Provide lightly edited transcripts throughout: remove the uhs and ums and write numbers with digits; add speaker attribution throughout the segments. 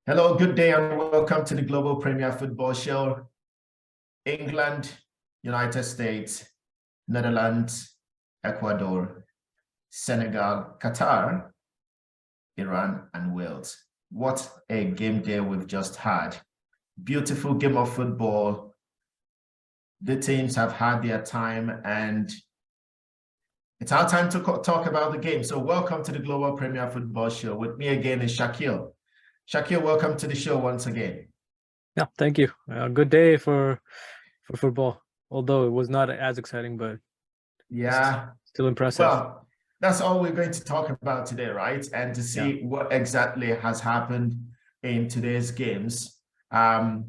Speaker 1: Hello, good day, and welcome to the Global Premier Football Show. England, United States, Netherlands, Ecuador, Senegal, Qatar, Iran, and Wales. What a game day we've just had. Beautiful game of football. The teams have had their time, and it's our time to talk about the game. So welcome to the Global Premier Football Show. With me again is Shakil. Shakil, welcome to the show once again.
Speaker 2: Yeah, thank you. Good day for football, although it was not as exciting, but
Speaker 1: yeah,
Speaker 2: still impressive.
Speaker 1: Well, that's all we're going to talk about today, right? And to see what exactly has happened in today's games. I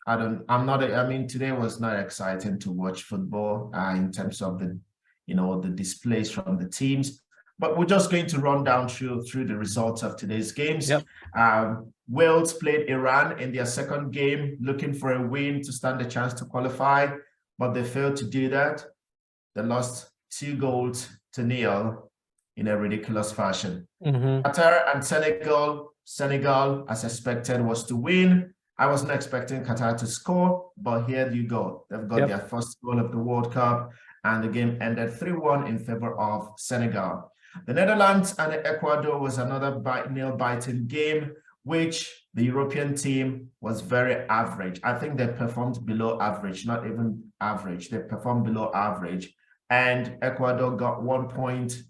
Speaker 1: mean, today was not exciting to watch football in terms of the displays from the teams. But we're just going to run down through the results of today's games.
Speaker 2: Yep.
Speaker 1: Wales played Iran in their second game, looking for a win to stand a chance to qualify, but they failed to do that. They lost 2-0 in a ridiculous fashion. Qatar and Senegal, as expected, was to win. I wasn't expecting Qatar to score, but here you go. They've got their first goal of the World Cup, and the game ended 3-1 in favor of Senegal. The Netherlands and Ecuador was another nail-biting game, which the European team was very average. I think they performed below average, not even average. They performed below average. And Ecuador got 1 point,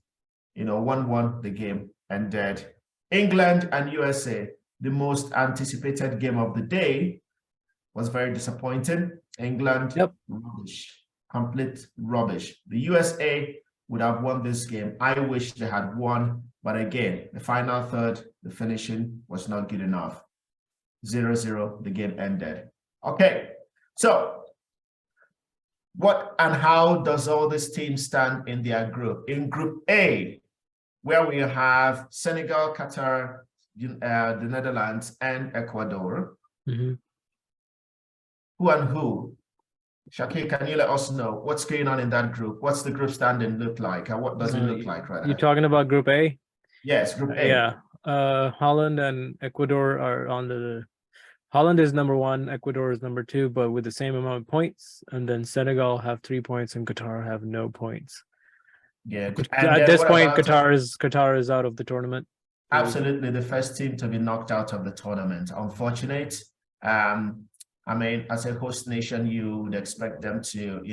Speaker 1: 1-1, the game ended. England and USA, the most anticipated game of the day, was very disappointing. England, rubbish, complete rubbish. The USA would have won this game. I wish they had won, but again, the final third, the finishing was not good enough. 0-0, the game ended. Okay, so what and how does all these teams stand in their group? In Group A, where we have Senegal, Qatar, the Netherlands, and Ecuador. Who and who? Shakir, can you let us know what's going on in that group? What's the group standing look like? And what does it look like right now?
Speaker 2: You're talking about Group A?
Speaker 1: Yes, Group A.
Speaker 2: Yeah. Holland and Ecuador are on the... Holland is number 1, Ecuador is number 2, but with the same amount of points. And then Senegal have 3 points and Qatar have no points.
Speaker 1: Yeah.
Speaker 2: At this point, Qatar is out of the tournament.
Speaker 1: Absolutely, the first team to be knocked out of the tournament. Unfortunate. I mean, as a host nation, you would expect them to,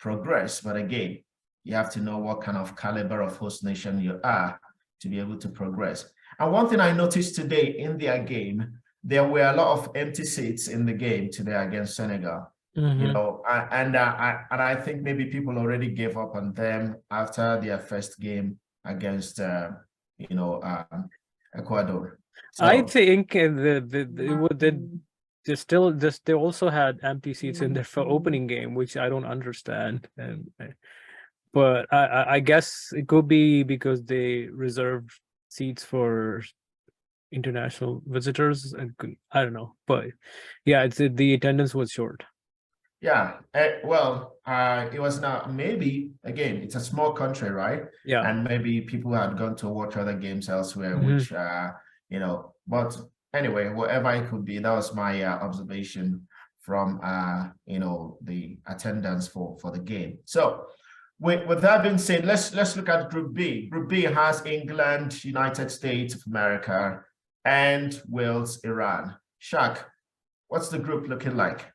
Speaker 1: progress. But again, you have to know what kind of caliber of host nation you are to be able to progress. And one thing I noticed today in their game, there were a lot of empty seats in the game today against Senegal. And I think maybe people already gave up on them after their first game against Ecuador. So,
Speaker 2: I think they also had empty seats in their opening game, which I don't understand. But I guess it could be because they reserved seats for international visitors. I don't know, but yeah, the attendance was short.
Speaker 1: Yeah, it was not, maybe, again, it's a small country, right?
Speaker 2: Yeah.
Speaker 1: And maybe people had gone to watch other games elsewhere, which, but anyway, whatever it could be, that was my observation from, the attendance for the game. So with that being said, let's look at Group B. Group B has England, United States of America, and Wales, Iran. Shaq, what's the group looking like?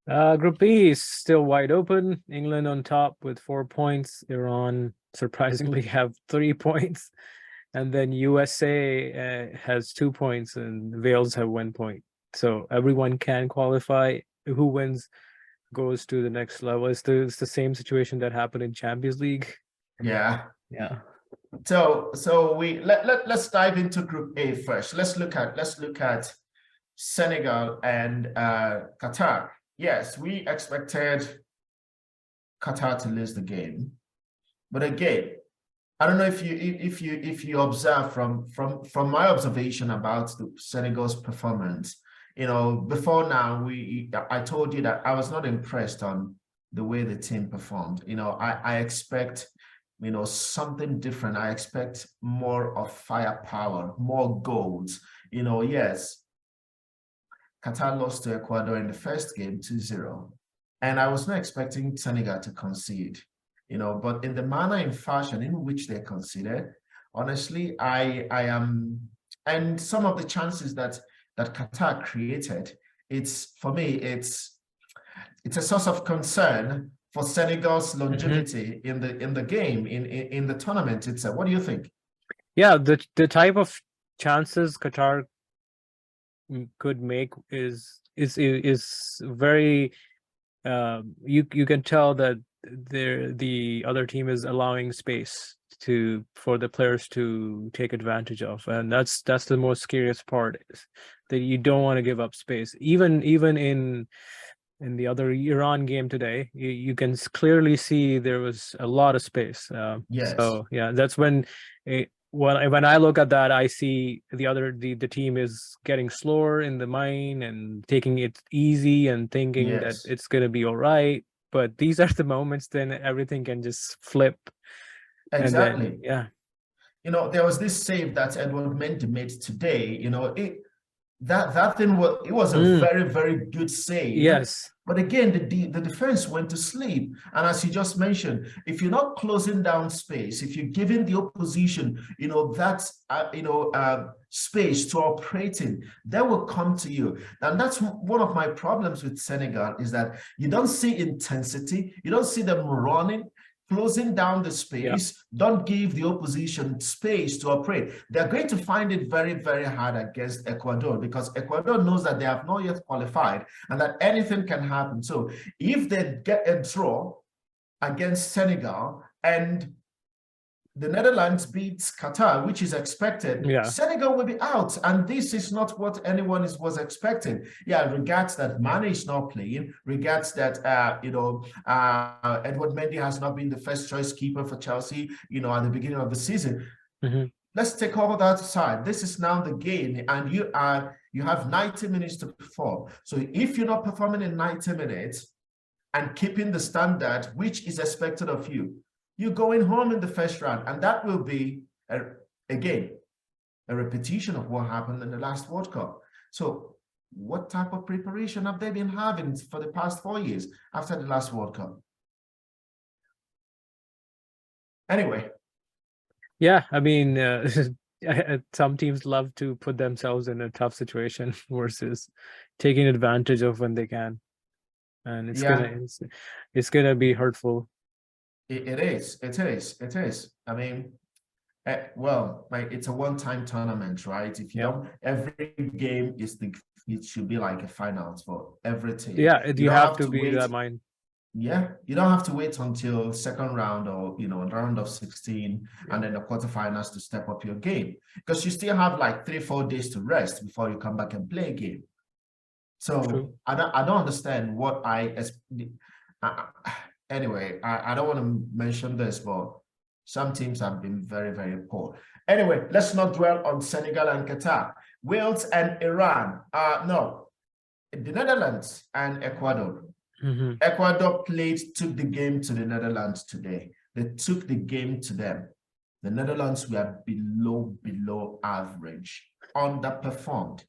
Speaker 2: Group B is still wide open. England on top with 4 points. Iran surprisingly have 3 points. And then USA has 2 points and Wales have 1 point. So everyone can qualify. Who wins goes to the next level. It's the same situation that happened in Champions League.
Speaker 1: Yeah.
Speaker 2: Yeah.
Speaker 1: So let's dive into Group A first. Let's look at Senegal and Qatar. Yes, we expected Qatar to lose the game, but again, I don't know if you observe from my observation about the Senegal's performance. Before now, I told you that I was not impressed on the way the team performed. I expect something different. I expect more of firepower, more goals. Yes, Qatar lost to Ecuador in the first game 2-0. And I was not expecting Senegal to concede, but in the manner and fashion in which they conceded, honestly, I am, and some of the chances that Qatar created, for me, it's a source of concern for Senegal's longevity in the game, in the tournament itself. What do you think?
Speaker 2: Yeah, the type of chances Qatar could make is very you can tell that the other team is allowing space for the players to take advantage of, and that's the most scariest part, is that you don't want to give up space. Even in the other Iran game today, you can clearly see there was a lot of space.
Speaker 1: Yes.
Speaker 2: So yeah, that's when when I look at that, I see the team is getting slower in the mine and taking it easy and thinking that
Speaker 1: Yes.
Speaker 2: it's gonna be all right. But these are the moments then everything can just flip.
Speaker 1: Exactly.
Speaker 2: And then, yeah.
Speaker 1: There was this save that Edward Mendy made today. That thing was a very, very good save.
Speaker 2: Yes.
Speaker 1: But again, the defense went to sleep. And as you just mentioned, if you're not closing down space, if you're giving the opposition, space to operate in, they will come to you. And that's one of my problems with Senegal, is that you don't see intensity, you don't see them running, closing down the space. Don't give the opposition space to operate. They're going to find it very, very hard against Ecuador, because Ecuador knows that they have not yet qualified and that anything can happen. So if they get a draw against Senegal and the Netherlands beats Qatar, which is expected, Senegal will be out. And this is not what anyone was expecting. Yeah, regards that Mane is not playing, regards that, Edward Mendy has not been the first choice keeper for Chelsea, at the beginning of the season. Let's take all of that aside. This is now the game, and you have 90 minutes to perform. So if you're not performing in 90 minutes and keeping the standard which is expected of you, you're going home in the first round. And that will be, again, a repetition of what happened in the last World Cup. So what type of preparation have they been having for the past 4 years after the last World Cup? Anyway.
Speaker 2: Yeah, I mean, some teams love to put themselves in a tough situation versus taking advantage of when they can. And it's gonna be hurtful.
Speaker 1: It is. I mean, it's a one-time tournament, right? If you don't, every game it should be like a finals for every team.
Speaker 2: Yeah, you have to be that mind.
Speaker 1: Yeah, you don't have to wait until second round or round of 16 and then the quarterfinals to step up your game, because you still have like 3-4 days to rest before you come back and play a game. So I don't understand what anyway, I don't want to mention this, but some teams have been very, very poor. Anyway, let's not dwell on Senegal and Qatar. Wales and Iran. No, the Netherlands and Ecuador. Ecuador took the game to the Netherlands today. They took the game to them. The Netherlands were below average, underperformed.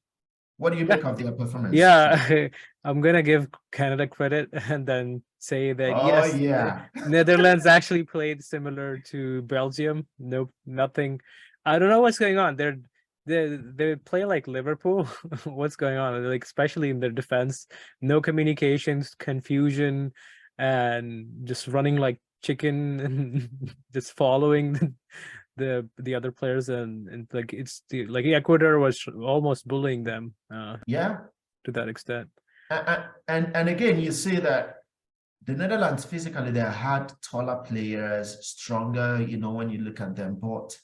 Speaker 1: What do you make of their performance?
Speaker 2: Yeah, I'm gonna give Canada credit and then say that Netherlands actually played similar to Belgium. Nope, nothing. I don't know what's going on. They play like Liverpool. What's going on? Like, especially in their defense, no communications, confusion, and just running like chicken and just following the other players, and like like Ecuador was almost bullying them. To that extent.
Speaker 1: And again, you see that the Netherlands physically, they had taller players, stronger, when you look at them, but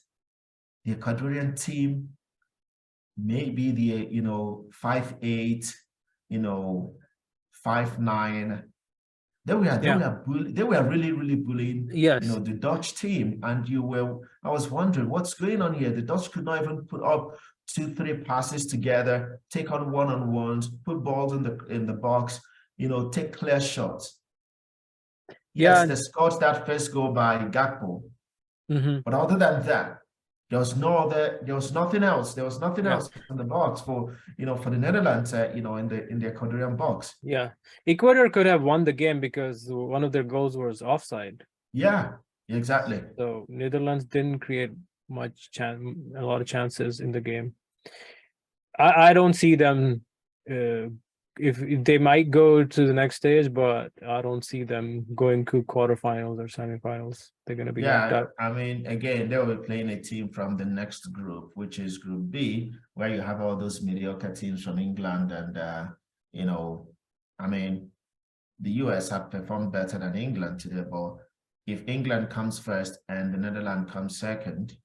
Speaker 1: the Ecuadorian team, maybe the 5'8", 5'9", they were really bullying the Dutch team. And I was wondering what's going on here. The Dutch could not even put up 2-3 passes together, take on one-on-ones, put balls in the box, take clear shots. Yes, they scored that first goal by Gakpo. But other than that, There was nothing else. There was nothing
Speaker 2: Yeah.
Speaker 1: else in the box for for the Netherlands. In the Ecuadorian box.
Speaker 2: Yeah. Ecuador could have won the game because one of their goals was offside.
Speaker 1: Yeah, exactly.
Speaker 2: So Netherlands didn't create a lot of chances in the game. I don't see them if they might go to the next stage, but I don't see them going to quarterfinals or semifinals. They're going to be knocked
Speaker 1: Yeah,
Speaker 2: out.
Speaker 1: I mean, again, they will be playing a team from the next group, which is Group B, where you have all those mediocre teams from England, and I mean, the US have performed better than England today. But if England comes first and the Netherlands comes second,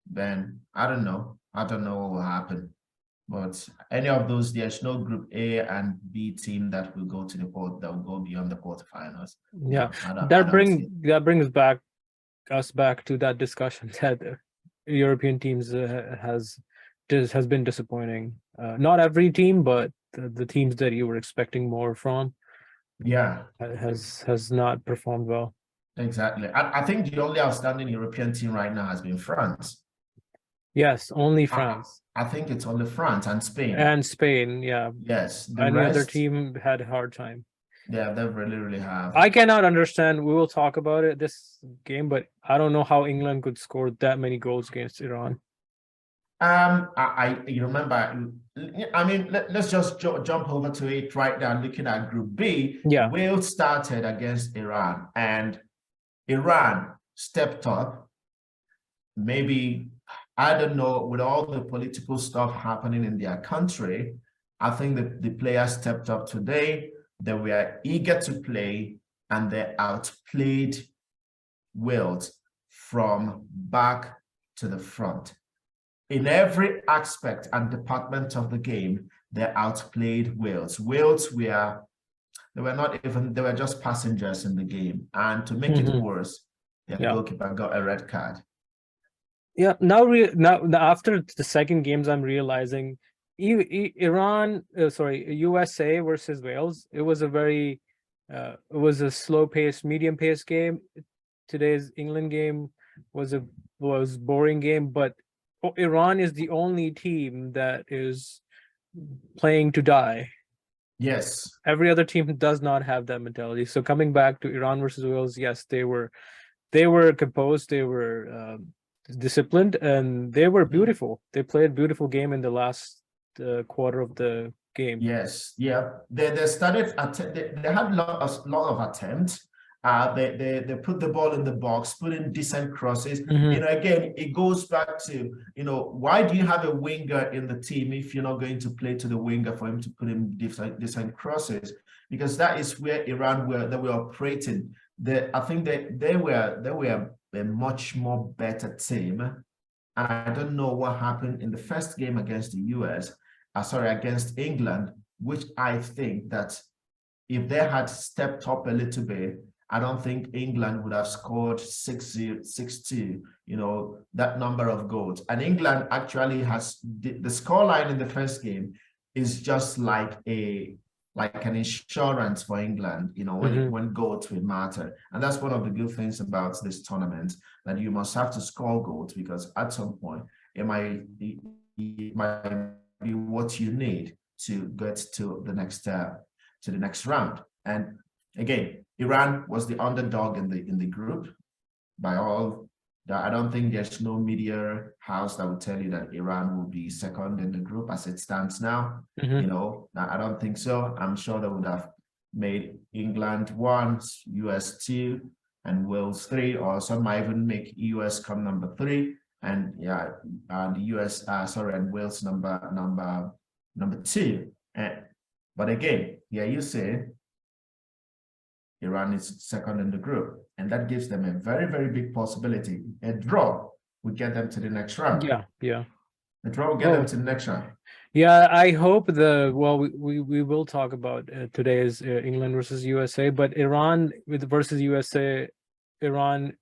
Speaker 1: then I don't know. I don't know what will happen. But any of those, there's no Group A and B team that will go to the that will go beyond the quarterfinals.
Speaker 2: Yeah,
Speaker 1: No, I don't see it.
Speaker 2: that brings us back to that discussion that European teams has been disappointing. Not every team, but the teams that you were expecting more from
Speaker 1: Yeah,
Speaker 2: has not performed well.
Speaker 1: exactly. I think the only outstanding European team right now has been France.
Speaker 2: Yes, only France
Speaker 1: I think it's only France and Spain.
Speaker 2: and Spain. Yeah,
Speaker 1: Yes, the
Speaker 2: any other
Speaker 1: rest,
Speaker 2: team had a hard time.
Speaker 1: yeah, they really have.
Speaker 2: I cannot understand. We will talk about it this game, but I don't know how England could score that many goals against Iran.
Speaker 1: You remember, I mean, let's just jump over to it right now. Looking at Group B,
Speaker 2: Yeah.
Speaker 1: Wales started against Iran, and Iran stepped up. Maybe, I don't know, with all the political stuff happening in their country, I think that the players stepped up today. They were eager to play, and they outplayed Wales from back to the front. In every aspect and department of the game, they outplayed Wales. Wales they were just passengers in the game. And to make it worse, their goalkeeper got a red card.
Speaker 2: Yeah, now after the second games, I'm realizing USA versus Wales. It was a slow-paced, medium-paced game. Today's England game was boring game, but Iran is the only team that is playing to die.
Speaker 1: Yes.
Speaker 2: Every other team does not have that mentality. So coming back to Iran versus Wales, yes, they were composed, they were disciplined, and they were beautiful. They played a beautiful game in the last quarter of the game.
Speaker 1: Yes, yeah. They started they had a lot of attempts. They put the ball in the box, put in decent crosses. Again, it goes back to, why do you have a winger in the team if you're not going to play to the winger for him to put in decent crosses? Because that is where Iran were operating. I think they were a much more better team. And I don't know what happened in the first game against the US, against England, which I think that if they had stepped up a little bit, I don't think England would have scored 6-0, 6-2, that number of goals. And England actually has the scoreline in the first game is just like an insurance for England, when goals will matter. And that's one of the good things about this tournament, that you must have to score goals, because at some point it might be what you need to get to the next round. And again, Iran was the underdog in the group by all. I don't think there's no media house that would tell you that Iran will be second in the group as it stands now. I don't think so. I'm sure they would have made England 1, US 2, and Wales 3, or some might even make US come number 3, and the US and Wales number 2. But again, you say Iran is second in the group, and that gives them a very, very big possibility. A draw would get them to the next round.
Speaker 2: Yeah.
Speaker 1: A draw will get them to the next round.
Speaker 2: Yeah, I hope we will talk about today's England versus USA, but Iran versus USA, Iran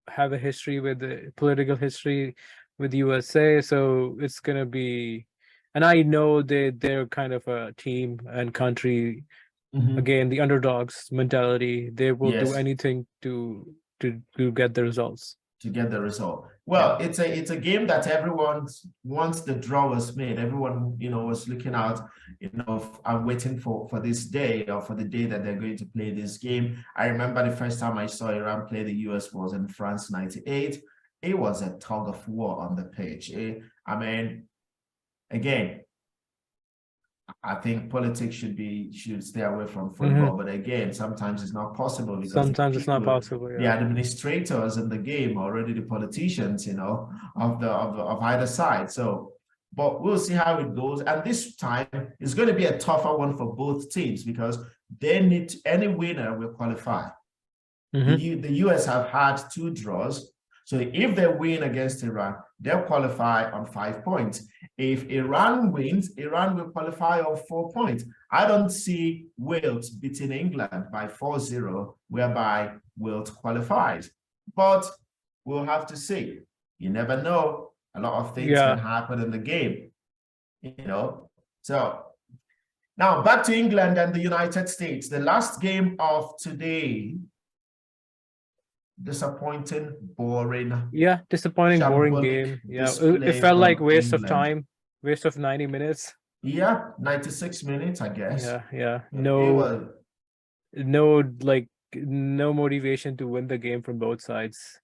Speaker 2: have a history with the political history with USA, so it's gonna be, and I know they're kind of a team and country. Again, the underdogs mentality. They will do anything to get the results.
Speaker 1: to get the result. Well, it's a game that everyone, once the draw was made, everyone, was looking out, and waiting for this day, or for the day that they're going to play this game. I remember the first time I saw Iran play the US was in France 98. It was a tug of war on the pitch. I mean, again, I think politics should stay away from football, but again, sometimes it's not possible because
Speaker 2: sometimes it's not possible.
Speaker 1: The administrators in the game are already the politicians, of either side. So, but we'll see how it goes. And this time is going to be a tougher one for both teams because any winner will qualify. The US have had 2 draws. So if they win against Iran, they'll qualify on 5 points. If Iran wins, Iran will qualify on 4 points. I don't see Wales beating England by 4-0, whereby Wales qualifies. But we'll have to see. You never know. A lot of things can happen in the game. So now back to England and the United States. The last game of today. Disappointing, boring.
Speaker 2: Yeah, disappointing, boring game. Yeah, it felt like waste of time, waste of 90 minutes.
Speaker 1: Yeah, 96 minutes, I guess.
Speaker 2: Yeah. No motivation to win the game from both sides.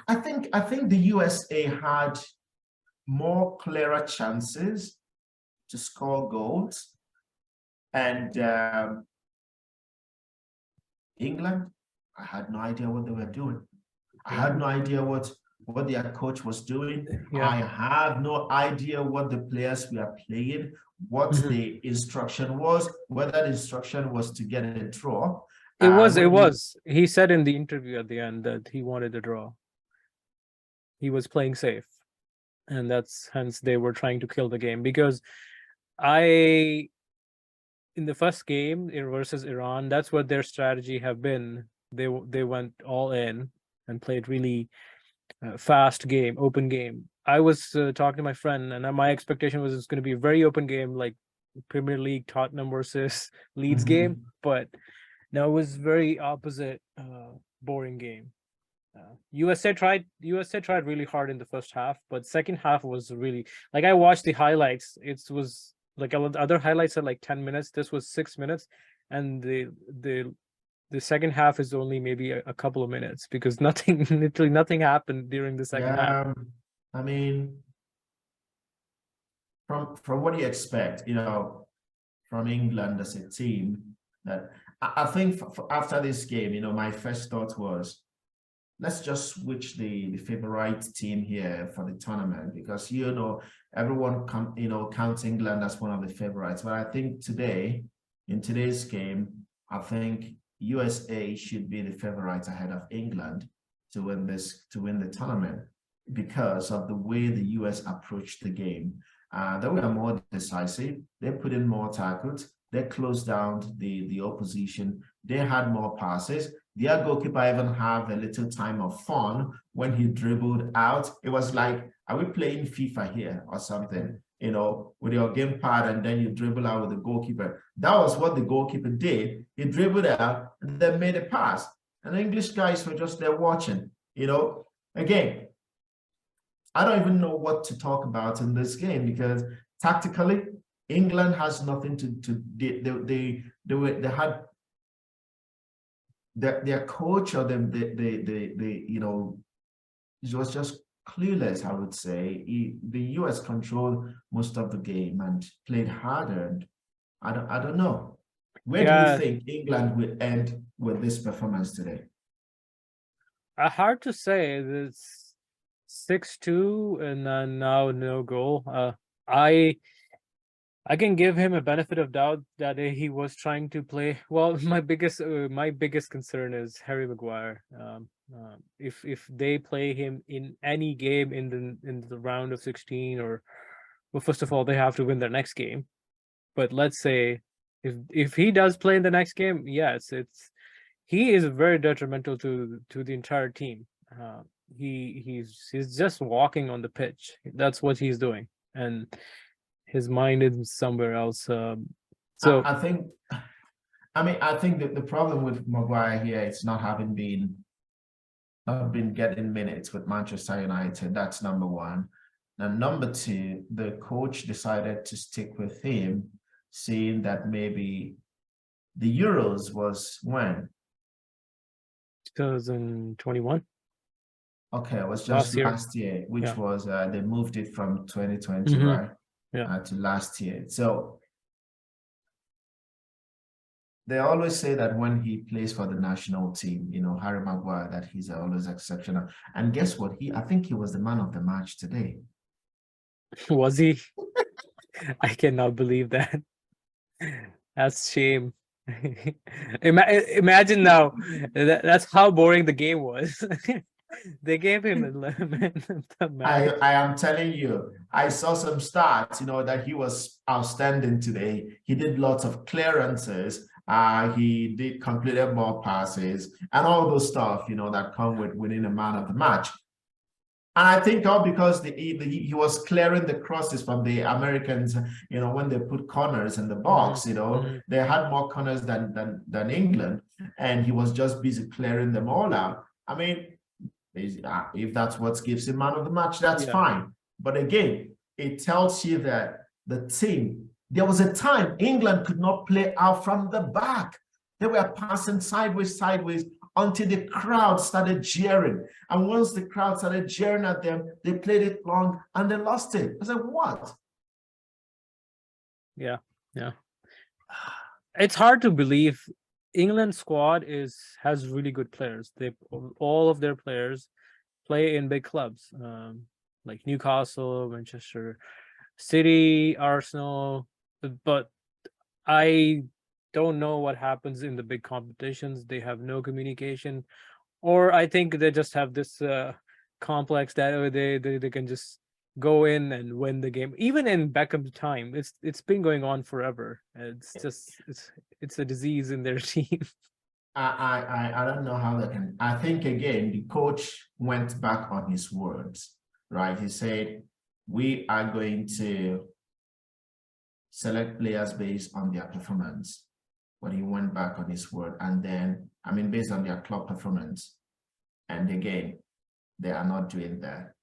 Speaker 1: I think the USA had more clearer chances to score goals, and England, I had no idea what they were doing. I had no idea what their coach was doing. I have no idea what the players were playing, what the instruction was, whether the instruction was to get a draw.
Speaker 2: It was. He said in the interview at the end that he wanted a draw. He was playing safe. And hence they were trying to kill the game. Because in the first game versus Iran, that's what their strategy have been. They went all in and played really fast game, open game. I was talking to my friend, and my expectation was it's going to be a very open game, like Premier League Tottenham versus Leeds game. But now it was very opposite, boring game. USA tried really hard in the first half, but second half was really, like, I watched the highlights. It was like other highlights are like 10 minutes. This was 6 minutes, and the second half is only maybe a couple of minutes because literally nothing happened during the second half.
Speaker 1: I mean, from what you expect, from England as a team, that I think after this game, my first thought was, let's just switch the favorite team here for the tournament because everyone counts England as one of the favorites. But I think in today's game, I think USA should be the favorite ahead of England to win the tournament because of the way the US approached the game. They were more decisive. They put in more tackles. They closed down the opposition. They had more passes. Their goalkeeper even had a little time of fun when he dribbled out. It was like, are we playing FIFA here or something? With your gamepad, and then you dribble out with the goalkeeper. That was what the goalkeeper did. He dribbled out and then made a pass. And the English guys were just there watching. Again, I don't even know what to talk about in this game because tactically, England has nothing they had their coach or them it was just clueless, I would say. The US controlled most of the game and played harder. And I don't know. Where do you think England will end with this performance today?
Speaker 2: Hard to say. It's 6-2 and then now no goal. I can give him a benefit of doubt that he was trying to play well. My biggest concern is Harry Maguire. If they play him in any game in the round of 16, well, first of all, they have to win their next game. But let's say if he does play in the next game, yes, he is very detrimental to the entire team. He's just walking on the pitch. That's what he's doing, and his mind is somewhere else. So
Speaker 1: I think that the problem with Maguire here is not having been not been getting minutes with Manchester United. That's number one. And number two, the coach decided to stick with him, saying that maybe the Euros was when?
Speaker 2: 2021.
Speaker 1: Okay, it was just
Speaker 2: Last
Speaker 1: last year, which
Speaker 2: Yeah.
Speaker 1: was they moved it from 2020,
Speaker 2: Mhm.
Speaker 1: right?
Speaker 2: Yeah.
Speaker 1: To last year. So they always say that when he plays for the national team, you know, Harry Maguire, that he's always exceptional. And guess what? I think he was the man of the match today.
Speaker 2: Was he? I cannot believe that. That's shame. Imagine now. That's how boring the game was. They gave him the match.
Speaker 1: I am telling you, I saw some stats, you know, that he was outstanding today. He did lots of clearances. He did completed more passes and all those stuff, you know, that come with winning a man of the match. And I think all because he was clearing the crosses from the Americans, you know, when they put corners in the box, you know, they had more corners than England, and he was just busy clearing them all out. I mean, if that's what gives him man of the match, that's fine. But again, it tells you that the team, there was a time England could not play out from the back. They were passing sideways until the crowd started jeering. And once the crowd started jeering at them, they played it long and they lost it. I said, what?
Speaker 2: Yeah. It's hard to believe. England squad has really good players. All of their players play in big clubs, like Newcastle, Manchester City, Arsenal. But I don't know what happens in the big competitions. They have no communication, or I think they just have this complex that they can just go in and win the game. Even in Beckham's time, it's been going on forever. It's a disease in their team.
Speaker 1: I don't know how they can. I think again, the coach went back on his words, right? He said, we are going to select players based on their performance. But he went back on his word, and then, I mean, based on their club performance. And again, they are not doing that.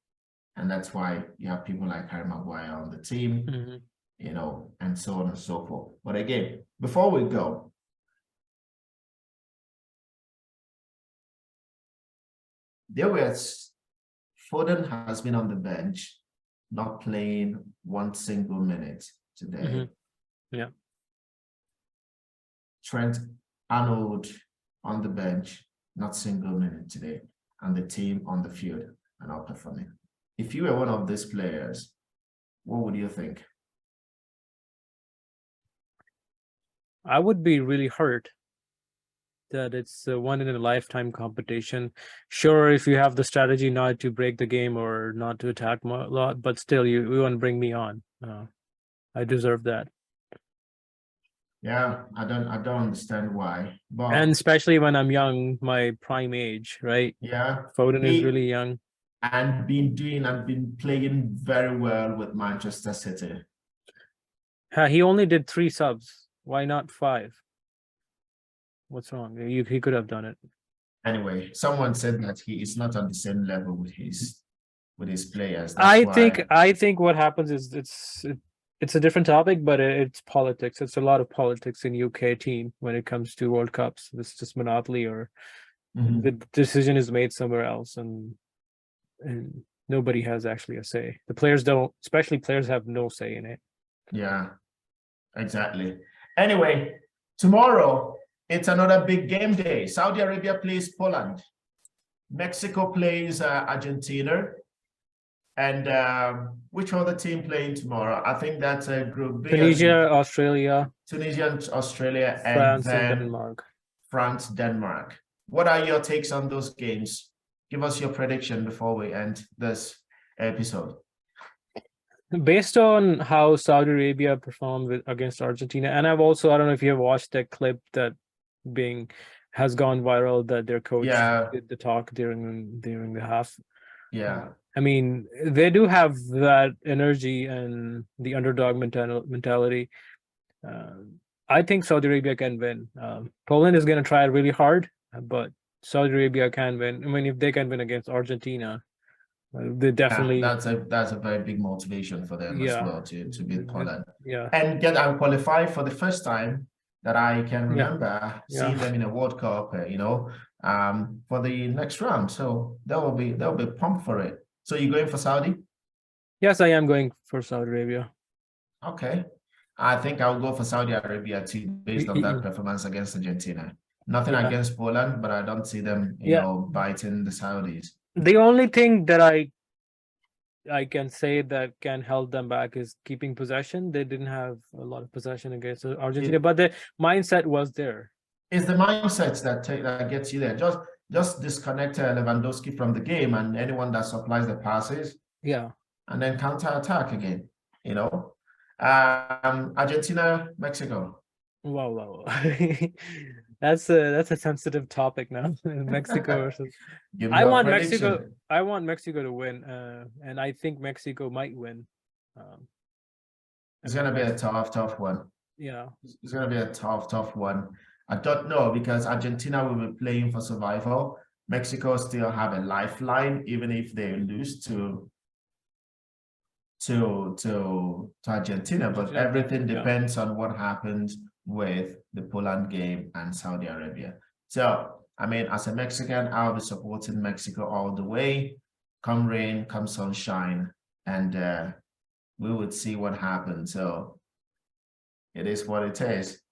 Speaker 1: And that's why you have people like Harry Maguire on the team, you know, and so on and so forth. But again, before we go, Foden has been on the bench, not playing one single minute today.
Speaker 2: Yeah.
Speaker 1: Trent Arnold on the bench, not single minute today, and the team on the field and outperforming. If you were one of these players, what would you think?
Speaker 2: I would be really hurt that it's a one in a lifetime competition. Sure, if you have the strategy not to break the game or not to attack a lot, but still you want to bring me on. I deserve that.
Speaker 1: Yeah, I don't understand why. But
Speaker 2: and especially when I'm young, my prime age, right?
Speaker 1: Yeah.
Speaker 2: Foden is really young.
Speaker 1: And been playing very well with Manchester City.
Speaker 2: He only did 3 subs. Why not 5? What's wrong? He could have done it.
Speaker 1: Anyway, someone said that he is not on the same level with his players.
Speaker 2: I think what happens is it's a different topic, but it's politics. It's a lot of politics in UK team when it comes to World Cups. It's just monopoly, or the decision is made somewhere else, and nobody has actually a say. The players don't, especially players have no say in it.
Speaker 1: Yeah, exactly. Anyway, tomorrow it's another big game day. Saudi Arabia plays Poland. Mexico plays Argentina. And which other team playing tomorrow? I think that's a Group B.
Speaker 2: Tunisia, Australia,
Speaker 1: and
Speaker 2: France,
Speaker 1: then
Speaker 2: and Denmark.
Speaker 1: France, Denmark. What are your takes on those games? Give us your prediction before we end this episode.
Speaker 2: Based on how Saudi Arabia performed against Argentina, and I don't know if you have watched that clip that has gone viral, that their coach did the talk during the half.
Speaker 1: Yeah.
Speaker 2: I mean, they do have that energy and the underdog mentality. I think Saudi Arabia can win. Poland is going to try really hard, but Saudi Arabia can win. I mean, if they can win against Argentina, they definitely.
Speaker 1: That's a very big motivation for them as well to beat Poland.
Speaker 2: Yeah.
Speaker 1: And get and qualify for the first time that I can remember seeing them in a World Cup, for the next round. So they'll be pumped for it. So you're going for Saudi?
Speaker 2: Yes, I am going for Saudi Arabia.
Speaker 1: Okay. I think I'll go for Saudi Arabia too, based on that performance against Argentina. Nothing against Poland, but I don't see them, biting the Saudis.
Speaker 2: The only thing that I can say that can hold them back is keeping possession. They didn't have a lot of possession against Argentina, but the mindset was there.
Speaker 1: It's the mindset that gets you there. Just disconnect Lewandowski from the game and anyone that supplies the passes.
Speaker 2: Yeah.
Speaker 1: And then counter-attack again, Argentina, Mexico.
Speaker 2: Wow. That's a sensitive topic now. Mexico versus. I want Mexico to win, and I think Mexico might win.
Speaker 1: It's gonna be a tough one.
Speaker 2: Yeah,
Speaker 1: it's gonna be a tough one. I don't know, because Argentina will be playing for survival. Mexico still have a lifeline, even if they lose to Argentina, but everything depends on what happens with the Poland game and Saudi Arabia. So, I mean, as a Mexican, I'll be supporting Mexico all the way, come rain, come sunshine, and we would see what happens. So, it is what it is.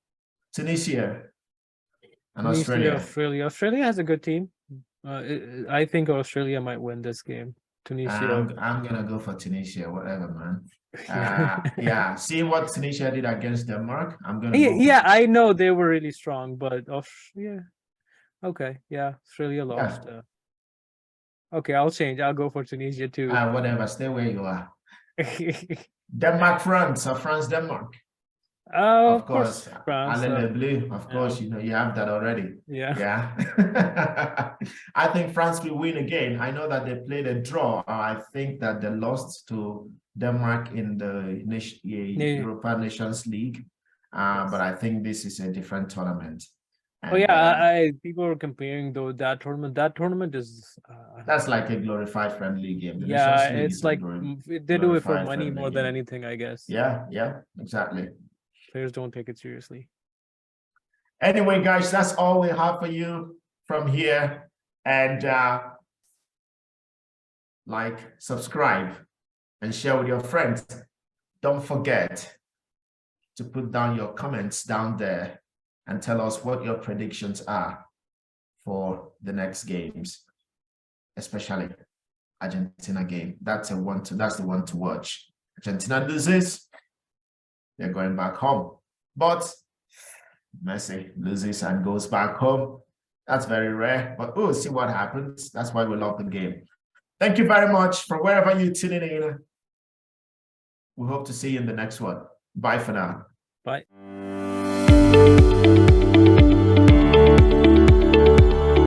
Speaker 1: Tunisia and Australia.
Speaker 2: Australia has a good team. I think Australia might win this game. Tunisia.
Speaker 1: I'm gonna go for Tunisia, whatever, man. Seeing what Tunisia did against Denmark, I'm gonna go
Speaker 2: I know they were really strong, but Australia lost. Okay, I'll change. I'll go for Tunisia too.
Speaker 1: Whatever, stay where you are. Denmark, France, or France, Denmark.
Speaker 2: Of course, France.
Speaker 1: Of course, you have that already.
Speaker 2: Yeah.
Speaker 1: I think France will win again. I know that they played a draw. I think that they lost to Denmark in the European Nations League. But I think this is a different tournament.
Speaker 2: And, people are comparing that tournament. That tournament is
Speaker 1: that's like a glorified friendly game.
Speaker 2: It's like they do it for money more than anything, I guess.
Speaker 1: Yeah, exactly.
Speaker 2: Players don't take it seriously.
Speaker 1: Anyway, guys, that's all we have for you from here. And like, subscribe, and share with your friends. Don't forget to put down your comments down there and tell us what your predictions are for the next games, especially Argentina game. That's the one to watch. Argentina loses, they're going back home. But Messi loses and goes back home. That's very rare, but we'll see what happens. That's why we love the game. Thank you very much from wherever you're tuning in. We hope to see you in the next one. Bye for now.
Speaker 2: Bye.